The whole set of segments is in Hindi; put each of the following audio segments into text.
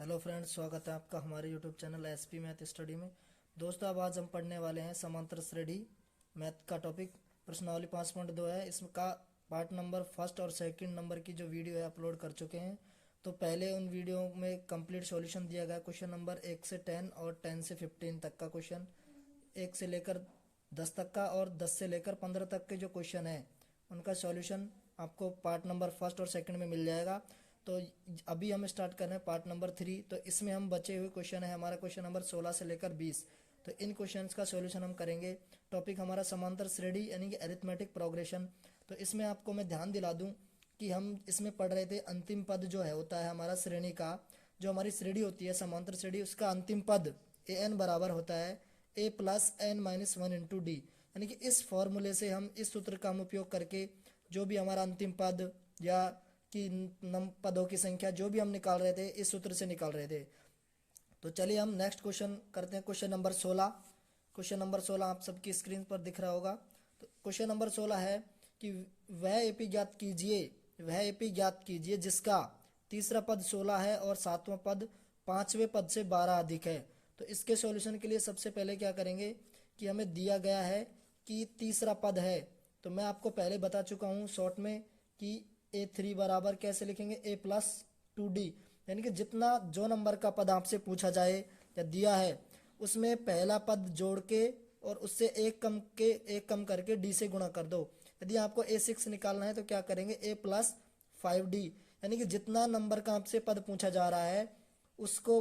हेलो फ्रेंड्स, स्वागत है आपका हमारे YouTube channel SP math study में। दोस्तों, अब आज हम पढ़ने वाले हैं समांतर श्रेणी मैथ का टॉपिक। प्रश्नावली 5.2 है। इसका पार्ट नंबर फर्स्ट और सेकंड नंबर की जो वीडियो है अपलोड कर चुके हैं। तो पहले उन वीडियो में कंप्लीट सॉल्यूशन दिया गया, क्वेश्चन नंबर 1 से 10 और 10 से 15 तक का क्वेश्चन, 1 से लेकर 10 तक का और 10 से लेकर 15 तक के जो क्वेश्चन है उनका सॉल्यूशन आपको पार्ट नंबर फर्स्ट और सेकंड में मिल जाएगा। तो अभी हम स्टार्ट कर रहे हैं पार्ट नंबर 3। तो इसमें हम बचे हुए क्वेश्चन है हमारा क्वेश्चन नंबर 16 से लेकर 20। तो इन क्वेश्चंस का सॉल्यूशन हम करेंगे। टॉपिक हमारा समांतर श्रेणी यानी कि अरिथमेटिक प्रोग्रेशन। तो इसमें आपको मैं ध्यान दिला दूं कि हम इसमें पढ़ रहे थे अंतिम पद जो है होता है हमारा श्रेणी का, जो हमारी श्रेणी होती है समांतर श्रेणी, उसका अंतिम पद ए एन बराबर होता है a plus n minus one into d. यानी कि इस फॉर्मूले से हम इस सूत्र का हम उपयोग करके जो भी हमारा अंतिम पद या कि पदों की संख्या जो भी हम निकाल रहे थे इस सूत्र से निकाल रहे थे। तो चलिए हम नेक्स्ट क्वेश्चन करते हैं। Question number 16। क्वेश्चन नंबर 16 आप सबकी स्क्रीन पर दिख रहा होगा। तो क्वेश्चन नंबर 16 है कि वह एपी ज्ञात कीजिए जिसका तीसरा पद 16 है और सातवां पद पांचवें पद से 12 अधिक है। तो इसके सॉल्यूशन के लिए सबसे पहले क्या करेंगे कि हमें दिया गया है कि तीसरा पद है। तो मैं आपको पहले बता चुका हूँ शॉर्ट में कि A3 बराबर कैसे लिखेंगे ए प्लस 2D। यानी कि जितना जो नंबर का पद आपसे पूछा जाए या दिया है उसमें पहला पद जोड़ के और उससे एक कम करके डी से गुणा कर दो। यदि आपको A6 निकालना है तो क्या करेंगे ए प्लस 5D। यानी कि जितना नंबर का आपसे पद पूछा जा रहा है उसको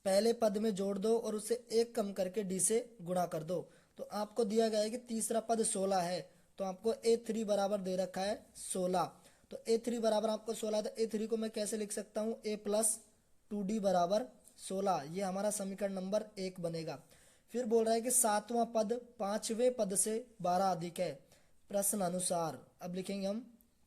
पहले पद में जोड़ दो और उससे एक कम करके डी से गुणा कर दो। तो आपको दिया गया है कि तीसरा पद 16 है, तो आपको A3 बराबर दे रखा है 16। तो A3 बराबर आपको 16, तो A3 को मैं कैसे लिख सकता हूँ ए प्लस 2D बराबर 16। ये हमारा समीकरण नंबर 1 बनेगा। फिर बोल रहा है कि सातवां पद पांचवें पद से 12 अधिक है प्रश्न अनुसार। अब लिखेंगे हम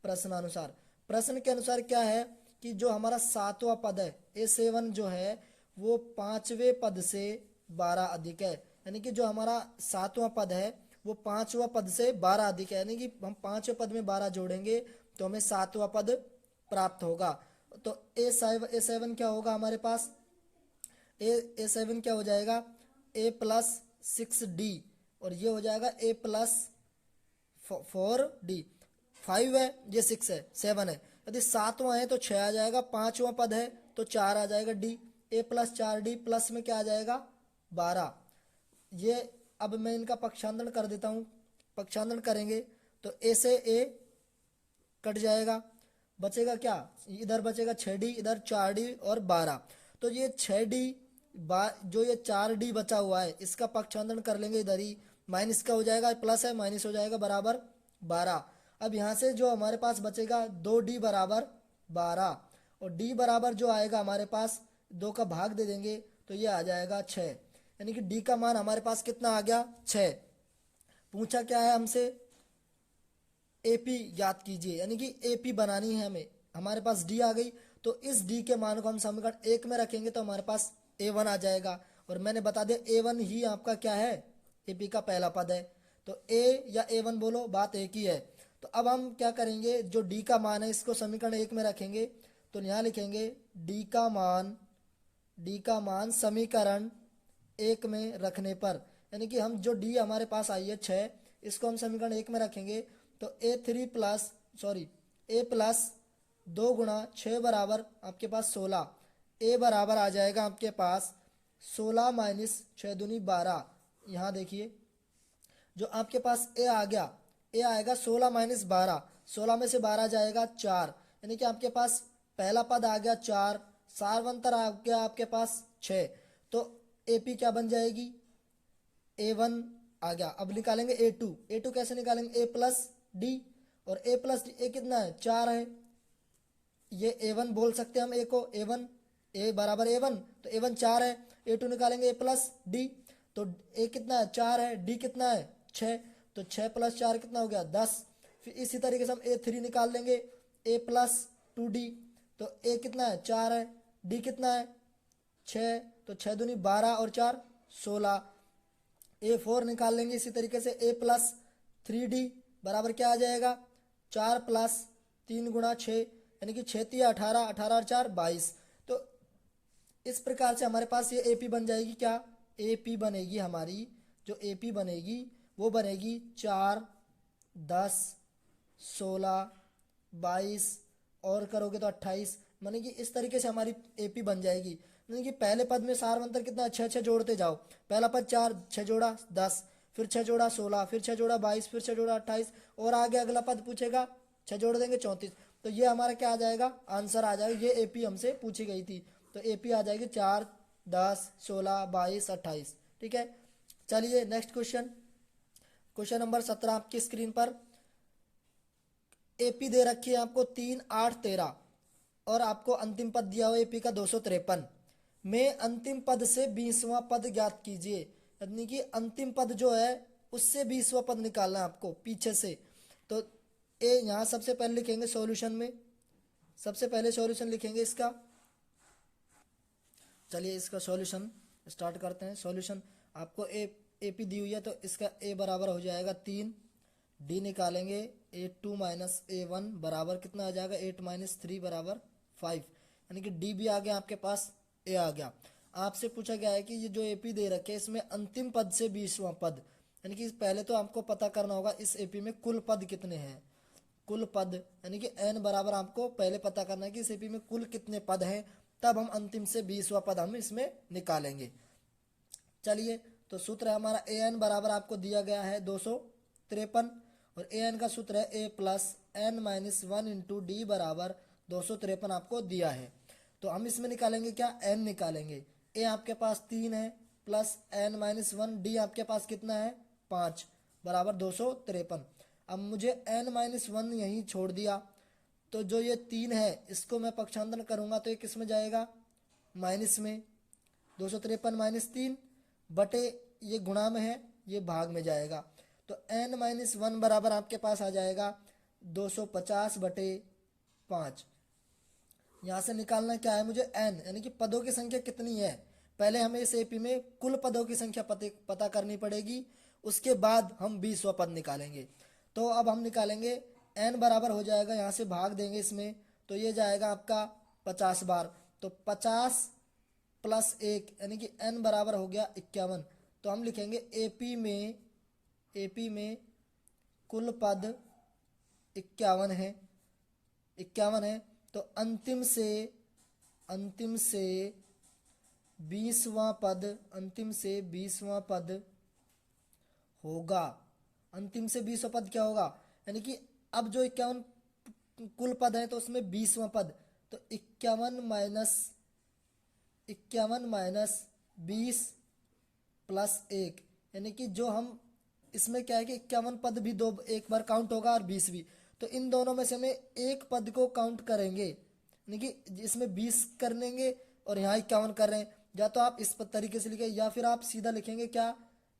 प्रश्न अनुसार। प्रश्न के अनुसार क्या है कि जो हमारा सातवां पद है A7 जो है वो पांचवें पद से 12 अधिक है। यानी कि जो हमारा सातवां पद है वो पांचवा पद से 12 अधिक है। यानी कि हम पांचवें पद में 12 जोड़ेंगे तो हमें सातवां पद प्राप्त होगा। तो ए सेवन क्या होगा हमारे पास, ए सेवन क्या हो जाएगा ए प्लस 6D और ये हो जाएगा ए प्लस 4D। 5 है, ये 6 है, 7 है। यदि सातवां है तो 6 आ जाएगा, पांचवा पद है तो 4 आ जाएगा डी। ए प्लस 4D प्लस में क्या आ जाएगा 12। ये अब मैं इनका पक्षांतरण कर देता हूँ। पक्षांतरण करेंगे तो ए से ए कट जाएगा, बचेगा क्या, इधर बचेगा 6D, इधर 4D और 12। तो ये 6D जो ये 4D बचा हुआ है इसका पक्षांतरण कर लेंगे इधर ही, माइनस का हो जाएगा, प्लस है माइनस हो जाएगा बराबर 12। अब यहाँ से जो हमारे पास बचेगा 2D बराबर 12 और D बराबर जो आएगा हमारे पास 2 का भाग दे देंगे तो ये आ जाएगा 6। यानी कि D का मान हमारे पास कितना आ गया 6। पूछा क्या है हमसे एपी याद कीजिए, यानी कि एपी बनानी है हमें। हमारे पास डी आ गई तो इस डी के मान को हम समीकरण 1 में रखेंगे तो हमारे पास A1 आ जाएगा। और मैंने बता दिया A1 ही आपका क्या है एपी का पहला पद है। तो A या A1 बोलो, बात एक ही है। तो अब हम क्या करेंगे, जो डी का मान है इसको समीकरण 1 में रखेंगे। तो यहाँ लिखेंगे डी का मान समीकरण 1 में रखने पर, यानी कि हम जो डी हमारे पास आई है 6, इसको हम समीकरण 1 में रखेंगे तो ए प्लस 2 गुणा 6 बराबर आपके पास 16। ए बराबर आ जाएगा आपके पास 16 माइनस 6 दूनी 12। यहाँ देखिए जो आपके पास ए आ गया, ए आएगा 16 माइनस 12, 16 में से 12 जाएगा 4। यानी कि आपके पास पहला पद आ गया 4, सारवंतर आ गया आपके पास 6। तो एपी क्या बन जाएगी A1 आ गया। अब निकालेंगे A2 कैसे निकालेंगे ए प्लस डी और ए प्लस डी, ए कितना है 4 है, ये A1 बोल सकते हैं हम ए को, A1 ए बराबर A1 तो A1 4 है। A2 निकालेंगे ए प्लस डी, तो ए कितना है 4 है, डी कितना है 6, तो 6 प्लस 4 कितना हो गया 10। फिर इसी तरीके से हम A3 निकाल लेंगे ए प्लस 2D, तो ए कितना है 4 है, डी कितना है 6, तो 6 दूनी 12 और 4 16। A4 निकाल लेंगे इसी तरीके से ए प्लस 3D बराबर क्या आ जाएगा 4 प्लस 3 गुणा 6, यानी कि 6 3 18, 18 और 4 22। तो इस प्रकार से हमारे पास ये एपी बन जाएगी। क्या एपी बनेगी हमारी, जो एपी बनेगी वो बनेगी 4, 10, 16, 22 और करोगे तो 28, माने कि इस तरीके से हमारी एपी बन जाएगी। यानी कि पहले पद में सार मंत्र कितना, 6 6 जोड़ते जाओ। पहला पद 4, 6 जोड़ा 10, फिर 6 जोड़ा 16, फिर 6 जोड़ा 22, फिर 6 जोड़ा 28 और आगे अगला पद पूछेगा 6 जोड़ देंगे 34। तो ये हमारा क्या आ जाएगा, आंसर आ जाएगा। ये एपी हमसे पूछी गई थी, तो एपी आ जाएगी 4, 10, 16, 22, 28। ठीक है, चलिए नेक्स्ट क्वेश्चन। क्वेश्चन नंबर 17 आपकी स्क्रीन पर एपी दे रखी है आपको 3, 8, 13 और आपको अंतिम पद दिया हुआ एपी का 253 में अंतिम पद से 20वां पद ज्ञात कीजिए। यानी कि अंतिम पद जो है उससे 20वां पद निकालना है आपको पीछे से। तो ए यहाँ सबसे पहले लिखेंगे सॉल्यूशन में, सबसे पहले सॉल्यूशन लिखेंगे इसका। चलिए इसका सॉल्यूशन स्टार्ट करते हैं। सॉल्यूशन आपको एपी दी हुई है तो इसका ए बराबर हो जाएगा 3, डी निकालेंगे A2 माइनस A1 बराबर कितना आ जाएगा 8 माइनस 3 बराबर 5। यानी कि डी भी आ गया आपके पास, ए आ गया। आपसे पूछा गया है कि ये जो एपी दे रखे हैं इसमें अंतिम पद से 20वां पद, यानी कि पहले तो आपको पता करना होगा इस एपी में कुल पद कितने हैं। कुल पद यानी कि n बराबर आपको पहले पता करना है कि इस एपी में कुल कितने पद हैं, तब हम अंतिम से 20वां पद हम इसमें निकालेंगे। चलिए तो सूत्र है हमारा ए एन बराबर आपको दिया गया है 253 और ए एन का सूत्र है a plus n minus 1 into d बराबर 253 आपको दिया है। तो हम इसमें निकालेंगे क्या, एन निकालेंगे। ए आपके पास 3 है प्लस एन माइनस 1, डी आपके पास कितना है 5 बराबर 253। अब मुझे एन माइनस 1 यहीं छोड़ दिया, तो जो ये 3 है इसको मैं पक्षांतर करूंगा तो ये किस में जाएगा, माइनस में। 253 माइनस 3 बटे ये गुणा में है, ये भाग में जाएगा। तो n माइनस 1 बराबर आपके पास आ जाएगा 250 बटे 5। यहाँ से निकालना क्या है मुझे, n यानी कि पदों की संख्या कितनी है। पहले हमें इस एपी में कुल पदों की संख्या पता करनी पड़ेगी, उसके बाद हम 20वां पद निकालेंगे। तो अब हम निकालेंगे n बराबर हो जाएगा, यहाँ से भाग देंगे इसमें तो ये जाएगा आपका 50 बार। तो 50 प्लस 1 यानी कि n बराबर हो गया 51। तो हम लिखेंगे एपी में कुल पद 51 है, 51 है। तो अंतिम से 20वां पद, अंतिम से 20वां पद होगा। अंतिम से 20वां पद क्या होगा, यानी कि अब जो 51 कुल पद है तो उसमें 20वां पद, तो 51 माइनस 20 प्लस 1, यानी कि जो हम इसमें क्या है कि 51 पद भी दो एक बार काउंट होगा और 20 भी, तो इन दोनों में से हमें एक पद को काउंट करेंगे, यानी कि इसमें 20 कर लेंगे और यहाँ 51 कर रहे हैं। या तो आप इस तरीके से लिखें या फिर आप सीधा लिखेंगे क्या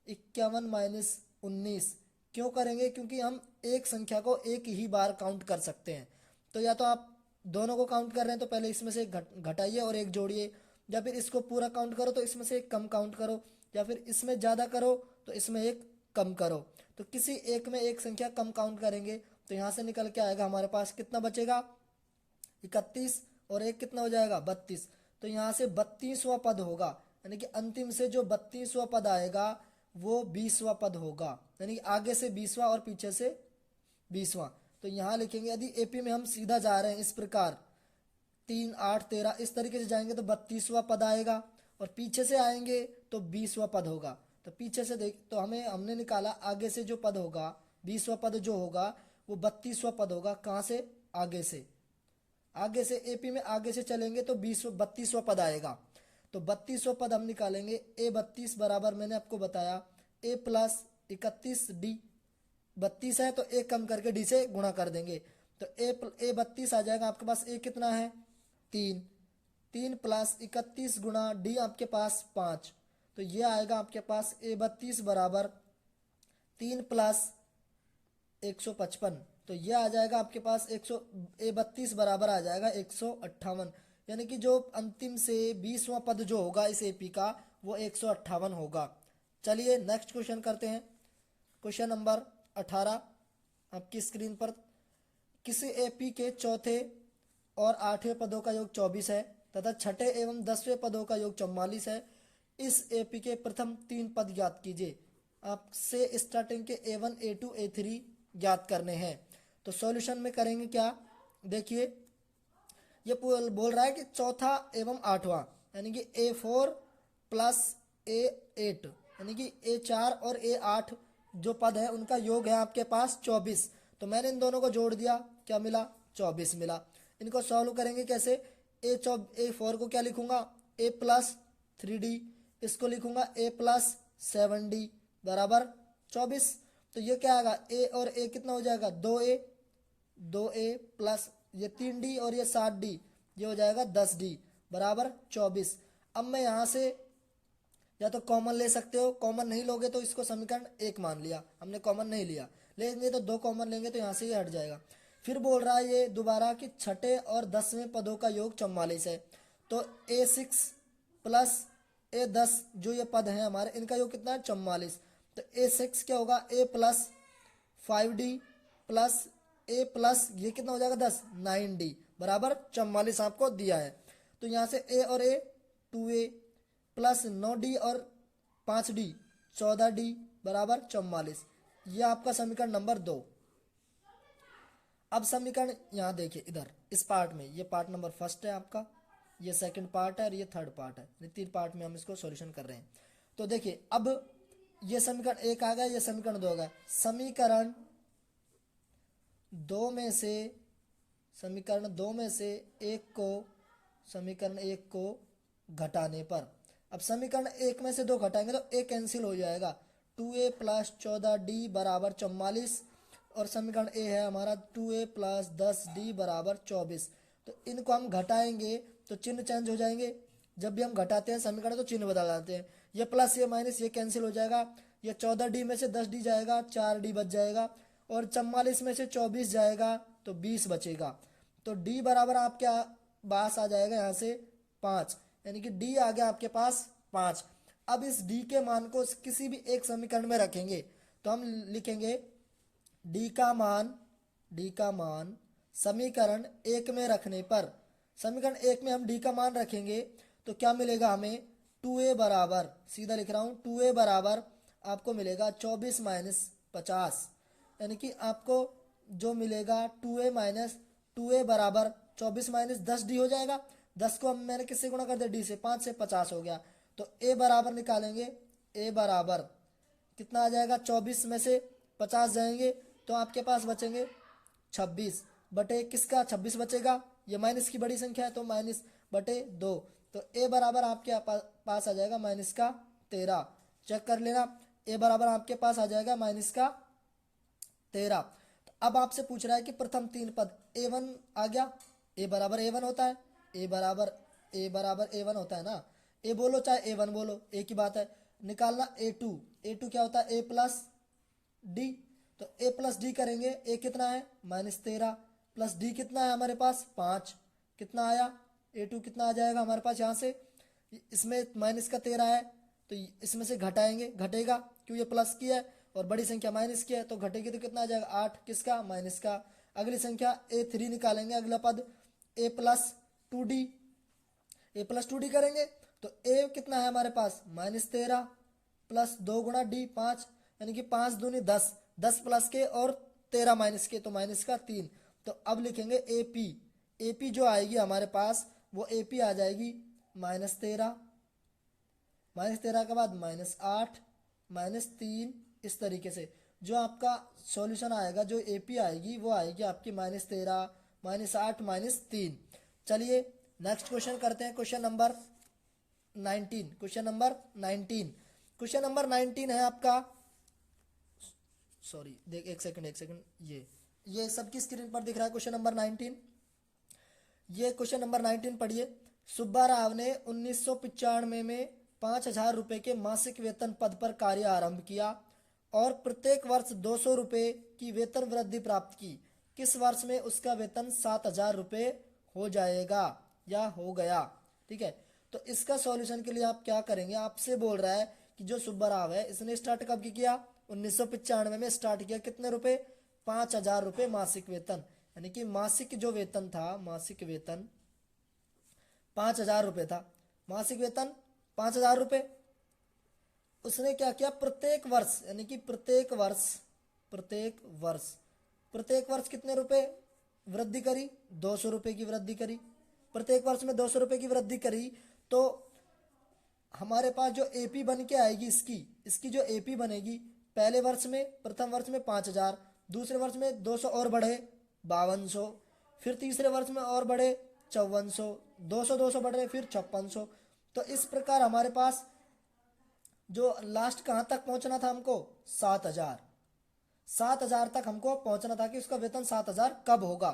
51 माइनस 19। क्यों करेंगे, क्योंकि हम एक संख्या को एक ही बार काउंट कर सकते हैं। तो या तो आप दोनों को काउंट कर रहे हैं तो पहले इसमें से घटाइए और एक जोड़िए, या फिर इसको पूरा काउंट करो तो इसमें से एक कम काउंट करो, या फिर इसमें ज़्यादा करो तो इसमें एक कम करो। तो किसी एक में एक संख्या कम काउंट करेंगे तो यहाँ से निकल के आएगा हमारे पास कितना बचेगा 31 और एक कितना हो जाएगा 32। तो यहाँ से 32वां पद होगा, यानी कि अंतिम से जो 32वां पद आएगा वो 20वां पद होगा, यानी कि आगे से 20वां और पीछे से 20वां। तो यहाँ लिखेंगे यदि एपी में हम सीधा जा रहे हैं इस प्रकार 3, 8, 13 इस तरीके से जाएंगे तो 32वां पद आएगा और पीछे से आएंगे तो 20वां पद होगा। तो पीछे से देख तो हमने निकाला आगे से जो पद होगा 20वां पद जो होगा वो 32वां पद होगा। कहाँ से, आगे से एपी में आगे से चलेंगे तो 32वां पद आएगा। तो 32वां पद हम निकालेंगे A32 बराबर मैंने आपको बताया A प्लस 31 डी, 32 है तो एक कम करके डी से गुणा कर देंगे तो ए 32 आ जाएगा आपके पास। ए कितना है 3 प्लस 31 गुणा डी आपके पास 5, तो ये आएगा आपके पास A32 बराबर 3 प्लस 155। तो ये आ जाएगा आपके पास A32 बराबर आ जाएगा 158, यानी कि जो अंतिम से 20वां पद जो होगा इस एपी का वो 158 होगा। चलिए नेक्स्ट क्वेश्चन करते हैं। क्वेश्चन नंबर 18 आपकी स्क्रीन पर, किसी एपी के चौथे और 8वें पदों का योग 24 है। तथा छठे एवं 10वें पदों का योग 44 है। इस एपी के प्रथम 3 पद ज्ञात कीजिए। आपसे स्टार्टिंग के A1 A2 A3 ज्ञात करने हैं। तो सॉल्यूशन में करेंगे क्या, देखिए ये बोल रहा है कि चौथा एवं आठवां यानी कि A4 प्लस A8 यानी कि A4 और A8 जो पद है उनका योग है आपके पास 24। तो मैंने इन दोनों को जोड़ दिया, क्या मिला, 24 मिला। इनको सॉल्व करेंगे कैसे, A4 को क्या लिखूंगा, A प्लस 3D, इसको लिखूंगा A प्लस 7D बराबर 24। तो ये क्या आएगा, A और A कितना हो जाएगा, 2A प्लस ये 3D और ये 7D, ये हो जाएगा 10D बराबर 24। अब मैं यहाँ से या तो कॉमन ले सकते हो, कॉमन नहीं लोगे तो इसको समीकरण 1 मान लिया, हमने कॉमन नहीं लिया, लेंगे तो 2 कॉमन लेंगे तो यहाँ से ये हट जाएगा। फिर बोल रहा है ये दोबारा कि छठे और 10वें पदों का योग 44 है। तो A6 प्लस A10 जो ये पद हैं हमारे, इनका योग कितना है, 44। तो A6 क्या होगा, A plus 5D plus A plus ये कितना हो जाएगा 10, 9D बराबर 44 आपको दिया है। तो यहाँ से A और A 2A प्लस 9D और 5D 14D बराबर 44। यह आपका समीकरण नंबर 2। अब समीकरण यहाँ देखिए इधर इस पार्ट में, ये पार्ट नंबर फर्स्ट है आपका, ये सेकंड पार्ट है और ये थर्ड पार्ट है, ये 3 पार्ट में हम इसको सॉल्यूशन कर रहे हैं। तो देखिए अब ये समीकरण 1 आ गया, ये समीकरण 2 आ गया। समीकरण 2 में से समीकरण एक को घटाने पर, अब समीकरण 1 में से 2 घटाएंगे तो A कैंसिल हो जाएगा, 2A प्लस 14D बराबर 44 और समीकरण A है हमारा 2A प्लस 10D बराबर 24। तो इनको हम घटाएंगे तो चिन्ह चेंज हो जाएंगे, जब भी हम घटाते हैं समीकरण तो चिन्ह बदल जाते हैं। ये प्लस ये माइनस ये कैंसिल हो जाएगा, ये 14D में से 10D जाएगा, 4D बच जाएगा और 44 में से 24 जाएगा तो 20 बचेगा। तो D बराबर आपके पास आ जाएगा यहाँ से 5, यानी कि D आ गया आपके पास 5। अब इस D के मान को किसी भी एक समीकरण में रखेंगे तो हम लिखेंगे D का मान समीकरण 1 में रखने पर, समीकरण 1 में हम D का मान रखेंगे तो क्या मिलेगा हमें, 2A बराबर, सीधा लिख रहा हूँ, 2A बराबर आपको मिलेगा 24 माइनस 50, यानी कि आपको जो मिलेगा 2A माइनस 2A बराबर 24 माइनस 10D हो जाएगा। 10 को हम मैंने किससे गुणा कर दिया, D से, 5 से 50 हो गया। तो A बराबर निकालेंगे, A बराबर कितना आ जाएगा, 24 में से 50 जाएंगे तो आपके पास बचेंगे 26 बटे किसका, 26 बचेगा, ये माइनस की बड़ी संख्या है तो माइनस बटे 2। तो A बराबर आपके पास आ जाएगा माइनस का 13, चेक कर लेना, A बराबर आपके पास आ जाएगा माइनस का 13। तो अब आपसे पूछ रहा है कि प्रथम 3 पद, A1 आ गया, A बराबर A1 होता है, A बराबर A1 होता है ना, A बोलो चाहे A1 बोलो एक ही बात है। निकालना A2 क्या होता है, A प्लस D, तो A प्लस D करेंगे, A कितना है -13 प्लस D कितना है हमारे पास 5, कितना आया, A2 कितना आ जाएगा हमारे पास, यहाँ से इसमें माइनस का 13 है तो इसमें से घटाएंगे, घटेगा क्यों, ये प्लस की है और बड़ी संख्या माइनस की है तो घटेगी तो कितना आ जाएगा 8, किसका, माइनस का। अगली संख्या A3 निकालेंगे, अगला पद A प्लस 2D करेंगे तो A कितना है हमारे पास -13 प्लस 2 गुणा D 5, यानी कि 5 दूनी 10, 10 प्लस के और 13 माइनस के तो माइनस का 3। तो अब लिखेंगे AP जो आएगी हमारे पास वो AP आ जाएगी -13 के बाद -8 -3, इस तरीके से जो आपका सॉल्यूशन आएगा, जो AP आएगी वो आएगी आपकी -13 -8 -3। चलिए नेक्स्ट क्वेश्चन करते हैं, क्वेश्चन नंबर 19 है आपका, सॉरी देख एक सेकंड, ये सबकी स्क्रीन पर दिख रहा है क्वेश्चन नंबर 19। ये क्वेश्चन नंबर 19 पढ़िए। सुब्बा राव ने 1995 में 5,000 रुपये के मासिक वेतन पद पर कार्य आरंभ किया और प्रत्येक वर्ष 200 रुपये की वेतन वृद्धि प्राप्त की। किस वर्ष में उसका वेतन 7,000 रुपये हो जाएगा या हो गया, ठीक है। तो इसका सॉल्यूशन के लिए आप क्या करेंगे, आपसे बोल रहा है कि जो सुब्बा राव है इसने स्टार्ट कब किया, 1995 में स्टार्ट किया, कितने रुपए, 5,000 रुपये मासिक वेतन, यानी कि मासिक जो वेतन था, मासिक वेतन 5,000 रुपये था, मासिक वेतन 5,000 रुपये। उसने क्या किया, प्रत्येक वर्ष यानी कि प्रत्येक वर्ष कितने रुपए वृद्धि करी, 200 रुपये की वृद्धि करी। प्रत्येक वर्ष में 200 रुपये की वृद्धि करी तो हमारे पास जो एपी बन के आएगी, इसकी जो एपी बनेगी, पहले वर्ष में, प्रथम वर्ष में 5,000, दूसरे वर्ष में 200 और बढ़े 5200, फिर तीसरे वर्ष में और बढ़े 5400, 200 बढ़ रहे फिर 5600। तो इस प्रकार हमारे पास जो लास्ट कहाँ तक पहुंचना था हमको, 7,000 तक हमको पहुंचना था कि उसका वेतन 7,000 कब होगा।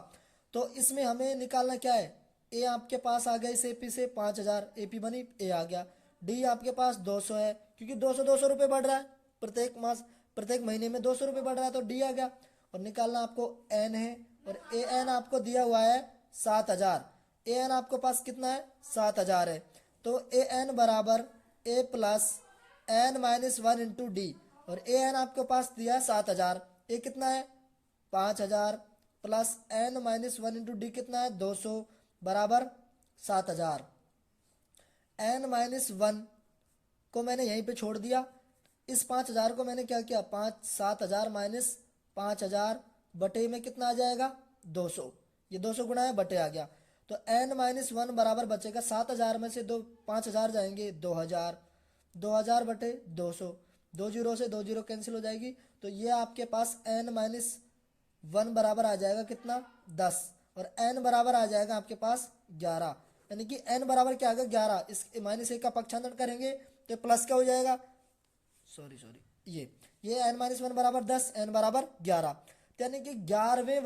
तो इसमें हमें निकालना क्या है, ए आपके पास आ गया इस एपी से 5,000, एपी बनी, ए आ गया। डी आपके पास 200 है, क्योंकि 200 रुपये बढ़ रहा है प्रत्येक मास, प्रत्येक महीने में 200 रुपये बढ़ रहा है, तो डी आ गया। और निकालना आपको एन है, और ए एन आपको दिया हुआ है 7,000। ए एन आपको पास कितना है, 7,000 है। तो ए एन बराबर a plus n minus 1 into d, और ए एन आपके पास दिया 7,000, ए कितना है 5,000 plus n minus 1 into d कितना है 200 बराबर 7,000। एन माइनस 1 को मैंने यहीं पे छोड़ दिया, इस 5,000 को मैंने क्या किया, 7,000 माइनस 5,000 बटे में कितना आ जाएगा 200, ये 200 गुणा है बटे आ गया। तो एन माइनस 1 बराबर बचेगा 7,000 में से 5,000 जाएंगे 2,000, 2,000 बटे 200, 2 जीरो से 2 जीरो कैंसिल हो जाएगी। तो ये आपके पास एन माइनस 1 बराबर आ जाएगा कितना 10, और एन बराबर आ जाएगा आपके पास 11, यानी कि एन बराबर क्या आ गया 11। इस माइनस 1 का पक्षांतर करेंगे तो प्लस क्या हो जाएगा, सॉरी ये एन माइनस 1 बराबर 10, एन बराबर 11, यानी कि 11वें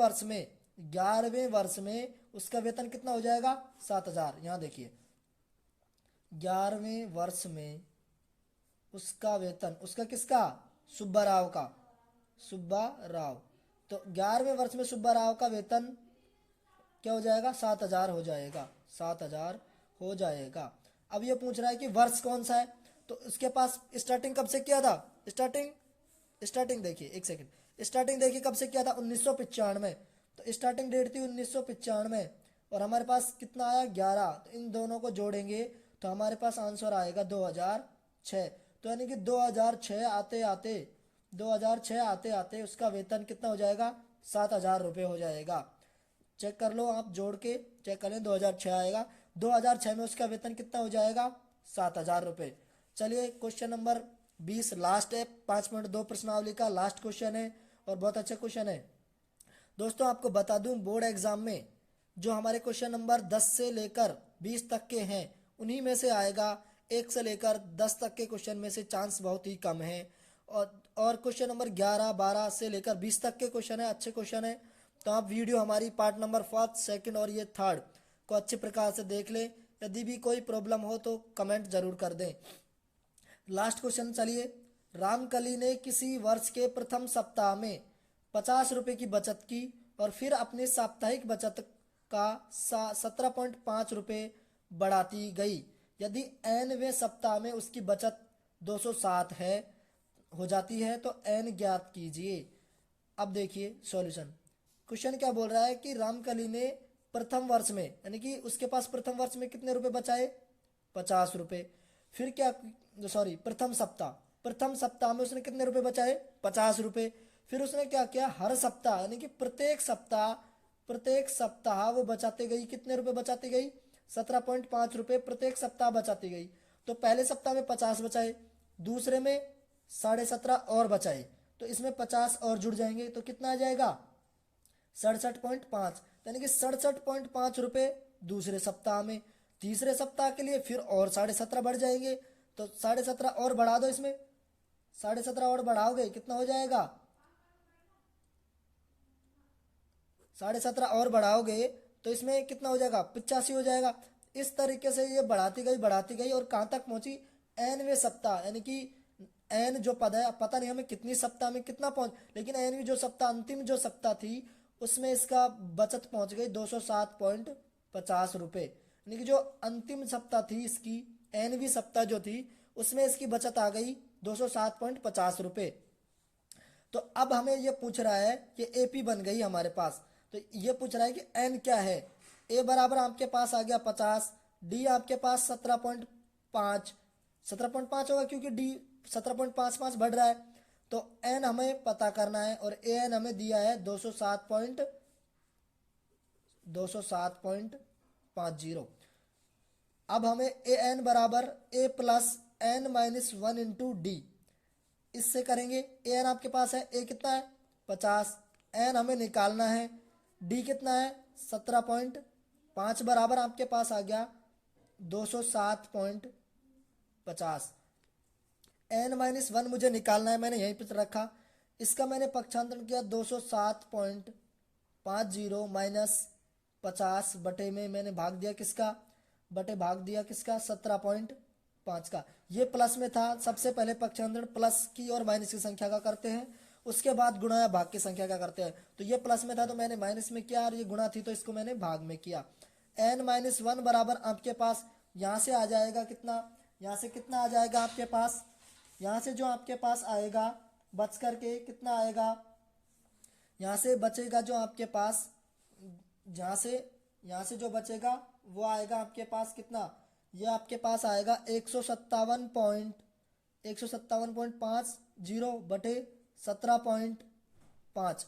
वर्ष में उसका वेतन कितना हो जाएगा 7,000। यहाँ देखिए 11वें वर्ष में उसका वेतन, उसका किसका, सुब्बा राव। तो 11वें वर्ष में सुब्बा राव का वेतन क्या हो जाएगा 7,000 हो जाएगा, 7,000 हो जाएगा। अब ये पूछ रहा है कि वर्ष कौन सा है, तो उसके पास स्टार्टिंग कब से किया था, स्टार्टिंग देखिए, एक सेकंड, स्टार्टिंग देखिए कब से किया था 1995। तो स्टार्टिंग डेट थी 1995, और हमारे पास कितना आया 11, तो इन दोनों को जोड़ेंगे तो हमारे पास आंसर आएगा 2006। तो यानी कि 2006 आते आते उसका वेतन कितना हो जाएगा 7,000 रुपये हो जाएगा। चेक कर लो, आप जोड़ के चेक कर लें, 2006 आएगा, 2006 में उसका वेतन कितना हो जाएगा 7,000 रुपये। चलिए क्वेश्चन नंबर 20 लास्ट है, 5.2 प्रश्नावली का लास्ट क्वेश्चन है, और बहुत अच्छा क्वेश्चन है दोस्तों। आपको बता दूं, बोर्ड एग्जाम में जो हमारे क्वेश्चन नंबर 10 से लेकर 20 तक के हैं उन्हीं में से आएगा, 1 से लेकर 10 तक के क्वेश्चन में से चांस बहुत ही कम है, और क्वेश्चन नंबर 11, 12 से लेकर 20 तक के क्वेश्चन है, अच्छे क्वेश्चन है। तो आप वीडियो हमारी पार्ट नंबर 1, 2 और ये 3 को अच्छे प्रकार से देख लें। यदि भी कोई प्रॉब्लम हो तो कमेंट जरूर कर दें। लास्ट क्वेश्चन चलिए, रामकली ने किसी वर्ष के प्रथम सप्ताह में 50 रुपये की बचत की और फिर अपनी साप्ताहिक बचत का 17.5 रुपये बढ़ाती गई। यदि एनवें सप्ताह में उसकी बचत 207 हो जाती है तो एन ज्ञात कीजिए। अब देखिए सॉल्यूशन, क्वेश्चन क्या बोल रहा है कि रामकली ने प्रथम वर्ष में, यानी कि उसके पास प्रथम वर्ष में कितने रुपए बचाए 50 रुपये। फिर क्या, सॉरी प्रथम सप्ताह में उसने कितने रुपए बचाए 50 रुपये। फिर उसने क्या किया, हर सप्ताह यानी कि प्रत्येक सप्ताह वो बचाते गई, कितने रुपए बचाती गई 17.5 रुपये प्रत्येक सप्ताह बचाती गई। तो पहले सप्ताह में 50 बचाए, दूसरे में 17.5 और बचाए, तो इसमें 50 और जुड़ जाएंगे तो कितना आ जाएगा 67.5, यानी कि 67.5 रुपये दूसरे सप्ताह में। तीसरे सप्ताह के लिए फिर और 17.5 बढ़ जाएंगे, तो 17.5 और बढ़ा दो, इसमें 17.5 और बढ़ाओगे कितना हो जाएगा 17.5 और बढ़ाओगे तो इसमें कितना हो जाएगा 85 हो जाएगा। इस तरीके से ये बढ़ाती गई और कहाँ तक पहुंची एनवें सप्ताह, यानी कि एन जो पद है, पता नहीं हमें कितनी सप्ताह में कितना पहुंच, लेकिन एनवी जो सप्ताह, अंतिम जो सप्ताह थी उसमें इसका बचत पहुंच गई 207.50 रुपये, यानी कि जो अंतिम सप्ताह थी इसकी, एनवी सप्ताह जो थी उसमें इसकी बचत आ गई 207.50 रुपये। तो अब हमें ये पूछ रहा है कि एपी बन गई हमारे पास, तो ये पूछ रहा है कि एन क्या है। ए बराबर आपके पास आ गया 50, डी आपके पास 17.5, 17.5 होगा क्योंकि डी 17.55 बढ़ रहा है। तो एन हमें पता करना है और ए एन हमें दिया है 207.50। अब हमें ए एन बराबर a plus n minus 1 into d, इससे करेंगे। ए एन आपके पास है, ए कितना है 50, एन हमें निकालना है, डी कितना है 17.5 बराबर आपके पास आ गया 207.50। एन माइनस 1 मुझे निकालना है, मैंने यहीं पर रखा, इसका मैंने पक्षांतरण किया 207.50 माइनस 50 बटे में मैंने भाग दिया किसका, बटे भाग दिया किसका 17.5 का। ये प्लस में था, सबसे पहले पक्षांतरण प्लस की और माइनस की संख्या का करते हैं, उसके बाद गुणा या भाग की संख्या का करते हैं। तो ये प्लस में था तो मैंने माइनस में किया, और ये गुणा थी तो इसको मैंने भाग में किया। एन माइनस 1 बराबर आपके पास यहाँ से आ जाएगा कितना, यहाँ से कितना आ जाएगा आपके पास, यहाँ से जो आपके पास आएगा बच करके कितना आएगा, यहाँ से बचेगा जो आपके पास, यहाँ से जो बचेगा वो आएगा आपके पास कितना, ये आपके पास आएगा 157.50 बटे 17.5,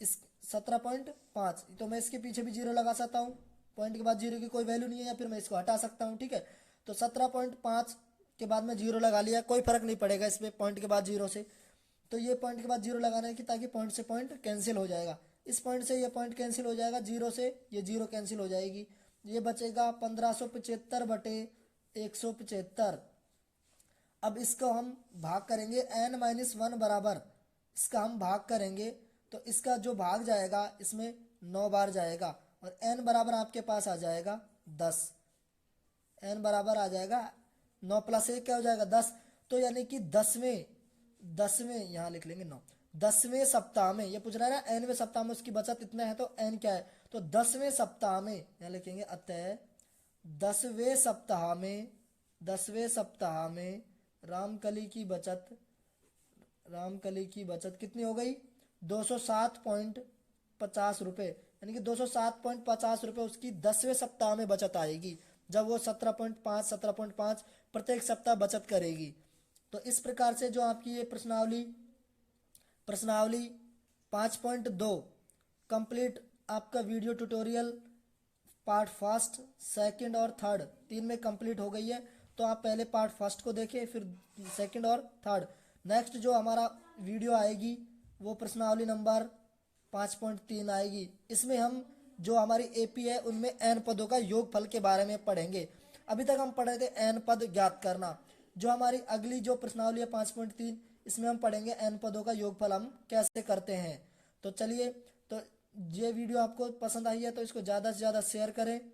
इस 17.5। तो मैं इसके पीछे भी जीरो लगा सकता हूँ, पॉइंट के बाद जीरो की कोई वैल्यू नहीं है, या फिर मैं इसको हटा सकता हूँ, ठीक है। तो 17.5 के बाद में जीरो लगा लिया, कोई फर्क नहीं पड़ेगा इसमें पॉइंट के बाद जीरो से। तो ये पॉइंट के बाद जीरो लगाना है कि ताकि पॉइंट से पॉइंट कैंसिल हो जाएगा, इस पॉइंट से ये पॉइंट कैंसिल हो जाएगा, जीरो से ये जीरो कैंसिल हो जाएगी, ये बचेगा 1575 बटे 175। अब इसको हम भाग करेंगे, एन माइनस 1 बराबर इसका हम भाग करेंगे, तो इसका जो भाग जाएगा इसमें 9 बार जाएगा, और एन बराबर आपके पास आ जाएगा 10, एन बराबर आ जाएगा 9 प्लस 1 क्या हो जाएगा 10। तो यानी कि 10वें यहाँ लिख लेंगे 9, 10वें सप्ताह में, ये पूछ रहा है ना एनवें सप्ताह में उसकी बचत इतना है, तो एन क्या है, तो 10वें सप्ताह में यहाँ लिखेंगे, अतः 10वें सप्ताह में रामकली की बचत कितनी हो गई 207.50 रुपये, यानी कि 207.50 रुपये उसकी 10वें सप्ताह में बचत आएगी, जब वो 17.5 प्रत्येक सप्ताह बचत करेगी। तो इस प्रकार से जो आपकी ये प्रश्नावली 5.2 कंप्लीट आपका video tutorial part first, second और थर्ड 3 में कंप्लीट हो गई है। तो आप पहले पार्ट फर्स्ट को देखिए, फिर सेकंड और थर्ड। नेक्स्ट जो हमारा वीडियो आएगी वो प्रश्नावली नंबर 5.3 आएगी, इसमें हम जो हमारी एपी है उनमें एन पदों का योगफल के बारे में पढ़ेंगे। अभी तक हम पढ़ रहे थे एन पद ज्ञात करना, जो हमारी अगली जो प्रश्नावली है 5.3, इसमें हम पढ़ेंगे एन पदों का योगफल हम कैसे करते हैं। तो चलिए, तो ये वीडियो आपको पसंद आई है तो इसको ज़्यादा से ज़्यादा शेयर करें,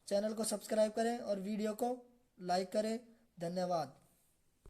चैनल को सब्सक्राइब करें और वीडियो को लाइक करें। धन्यवाद।